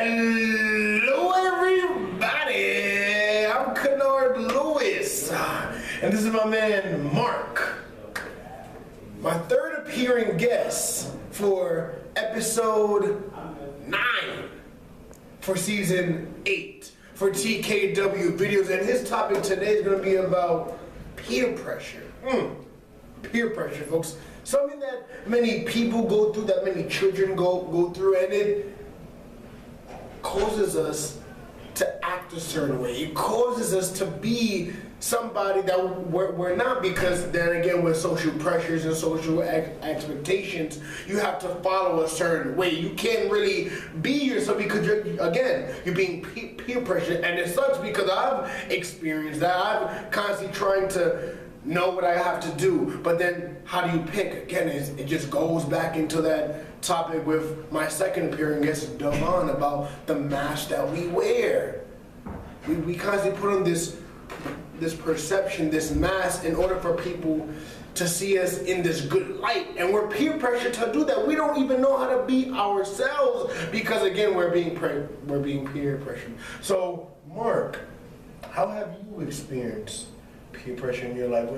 Hello, everybody. I'm Kanard Lewis, and this is my man Mark, my third appearing guest for episode 9 for season 8 for TKW videos, and his topic today is going to be about peer pressure. Peer pressure, folks. Something that many people go through, that many children go through, and it causes us to act a certain way. It causes us to be somebody that we're not, because then again, with social pressures and social expectations, you have to follow a certain way. You can't really be yourself because you're being peer pressured, and it sucks because I've experienced that. I'm constantly trying to know what I have to do, but then how do you pick? Again, it just goes back into that topic with my second appearing guest, Devon, about the mask that we wear. We constantly put on this perception, this mask, in order for people to see us in this good light, and we're peer pressured to do that. We don't even know how to be ourselves because, again, we're being peer pressured. So, Mark, how have you experienced peer pressure in your life?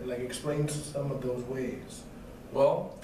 Like, explain some of those ways. Well,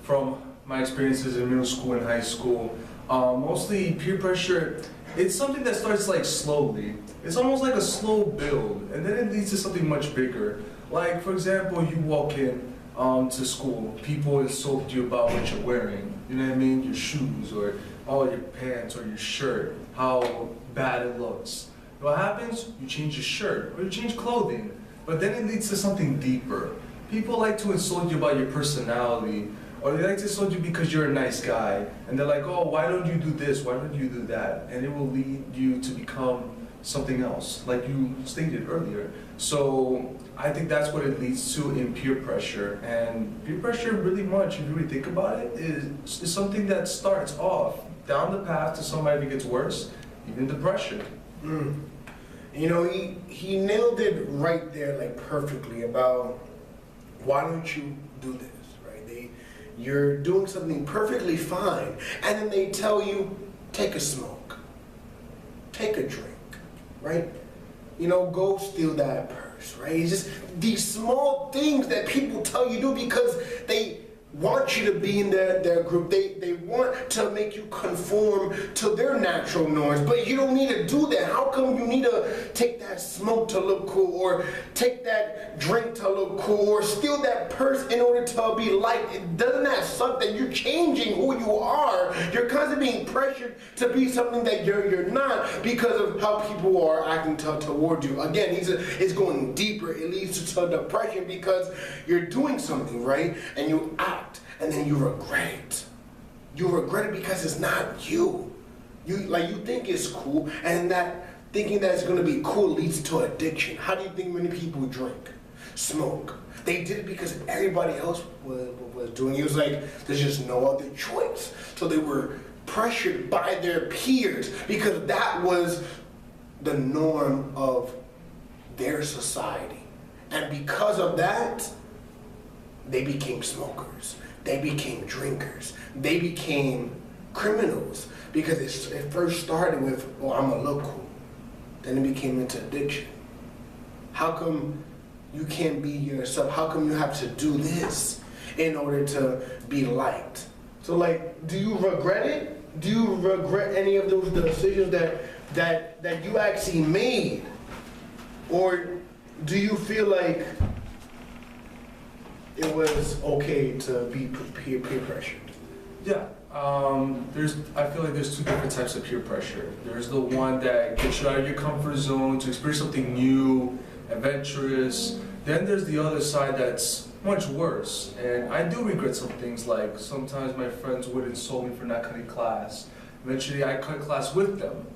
from my experiences in middle school and high school, mostly peer pressure, it's something that starts like slowly. It's almost like a slow build, and then it leads to something much bigger. Like, for example, you walk in to school, people insult you about what you're wearing. You know what I mean? Your shoes, or your pants, or your shirt, how bad it looks. What happens? You change your shirt, or you change clothing, but then it leads to something deeper. People like to insult you about your personality, or they like to insult you because you're a nice guy, and they're like, oh, why don't you do this, why don't you do that? And it will lead you to become something else, like you stated earlier. So I think that's what it leads to in peer pressure. And peer pressure, really much, if you really think about it, is something that starts off down the path to somebody that gets worse, even depression. You know, he nailed it right there, like, perfectly, about why don't you do this, right? You're doing something perfectly fine, and then they tell you, take a smoke, take a drink, right? You know, go steal that purse, right? It's just these small things that people tell you to do because they want you to be in their group. They want to make you conform to their natural norms, but you don't need to do that. How come you need to take that smoke to look cool, or take that drink to look cool, or steal that purse in order to be liked? Doesn't that suck that you're changing who you are? You're constantly being pressured to be something that you're not because of how people are acting toward you. Again, it's going deeper. It leads to depression because you're doing something, right, and you act, and then you regret it. You regret it because it's not you. You think it's cool, and that thinking that it's going to be cool leads to addiction. How do you think many people drink, smoke? They did it because everybody else was doing it. It was like there's just no other choice. So they were pressured by their peers because that was the norm of their society. And because of that, they became smokers. They became drinkers. They became criminals because it first started with, oh, I'm gonna look cool. Then it became into addiction. How come you can't be yourself? How come you have to do this in order to be liked? So, like, do you regret it? Do you regret any of those decisions that you actually made? Or do you feel like it was okay to be peer pressured? Yeah, I feel like there's two different types of peer pressure. There's the one that gets you out of your comfort zone to experience something new, adventurous. Then there's the other side that's much worse. And I do regret some things, like sometimes my friends would insult me for not cutting class. Eventually I cut class with them.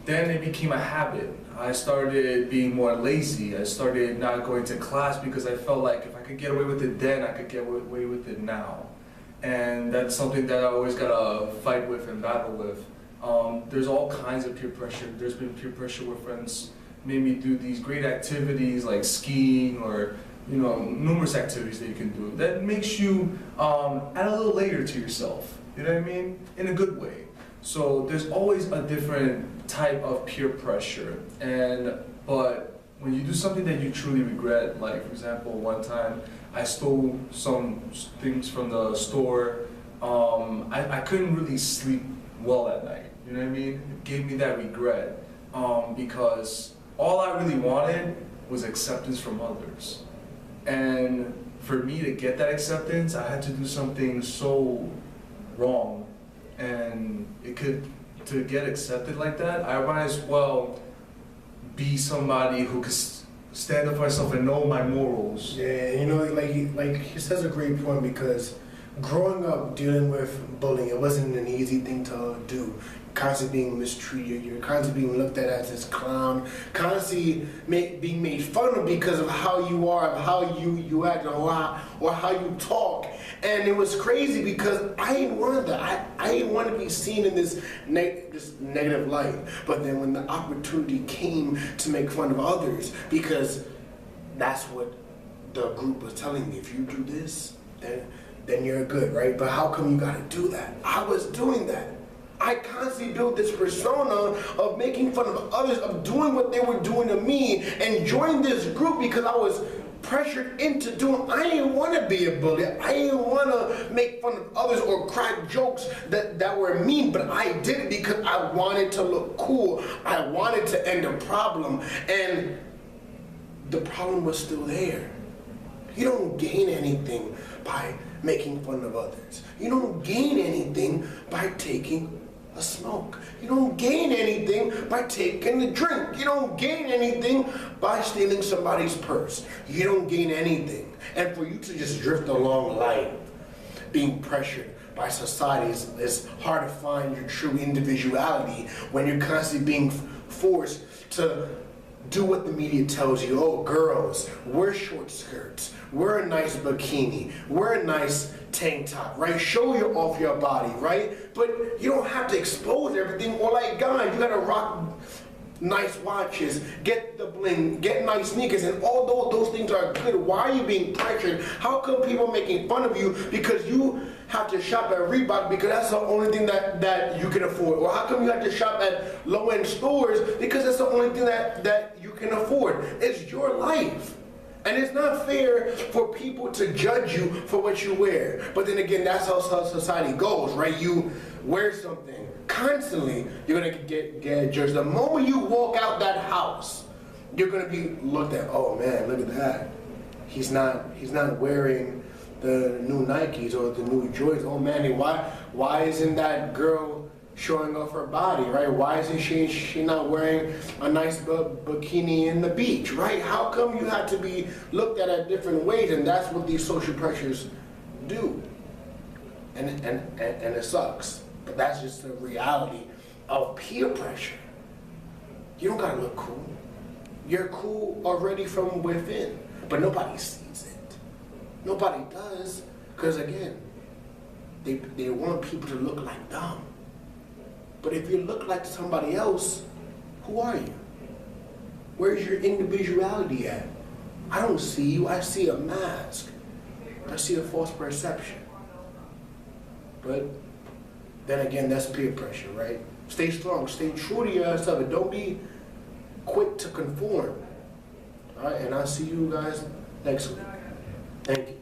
Then it became a habit. I started being more lazy. I started not going to class because I felt like if I could get away with it then, I could get away with it now. And that's something that I always gotta fight with and battle with. There's all kinds of peer pressure. There's been peer pressure where friends made me do these great activities like skiing, or numerous activities that you can do that makes you add a little layer to yourself. You know what I mean? In a good way. So there's always a different type of peer pressure, but when you do something that you truly regret, like for example, one time I stole some things from the store. I couldn't really sleep well at night. You know what I mean? It gave me that regret because all I really wanted was acceptance from others, and for me to get that acceptance, I had to do something so wrong, and to get accepted like that, I might as well be somebody who could stand up for myself and know my morals. Yeah, you know, like he says a great point, because growing up dealing with bullying, it wasn't an easy thing to do. Constantly being mistreated, you're constantly being looked at as this clown, constantly being made fun of because of how you are, of how you act, or how you talk. And it was crazy because I didn't want that. I didn't want to be seen in this negative light. But then when the opportunity came to make fun of others, because that's what the group was telling me, if you do this, then you're good, right? But how come you gotta do that? I was doing that. I constantly built this persona of making fun of others, of doing what they were doing to me, and joined this group because I was pressured into doing. I didn't want to be a bully. I didn't want to make fun of others or crack jokes that were mean, but I did it because I wanted to look cool. I wanted to end a problem, and the problem was still there. You don't gain anything by making fun of others. You don't gain anything by taking a smoke. You don't gain anything by taking a drink. You don't gain anything by stealing somebody's purse. You don't gain anything. And for you to just drift along life, being pressured by society, it's hard to find your true individuality when you're constantly being forced to do what the media tells you. Oh, girls, wear short skirts, wear a nice bikini, wear a nice tank top, right? Show off your body, right? But you don't have to expose everything. Or like guys, you gotta rock nice watches, get the bling, get nice sneakers, and all those things are good. Why are you being pressured? How come people are making fun of you because you have to shop at Reebok because that's the only thing that you can afford? Or how come you have to shop at low-end stores because that's the only thing that you can afford? It's your life. And it's not fair for people to judge you for what you wear. But then again, that's how society goes, right? You wear something constantly, you're gonna get judged. The moment you walk out that house, you're gonna be looked at. Oh man, look at that. He's not wearing the new Nikes or the new Jordans. Oh man, why isn't that girl showing off her body, right? Why isn't she not wearing a nice bikini in the beach, right? How come you have to be looked at different ways? And that's what these social pressures do. And it sucks. But that's just the reality of peer pressure. You don't gotta look cool. You're cool already from within. But nobody sees it. Nobody does. Because again, they want people to look like them. But if you look like somebody else, who are you? Where's your individuality at? I don't see you, I see a mask. I see a false perception. But then again, that's peer pressure, right? Stay strong, stay true to yourself, and don't be quick to conform. All right, and I'll see you guys next week. Thank you.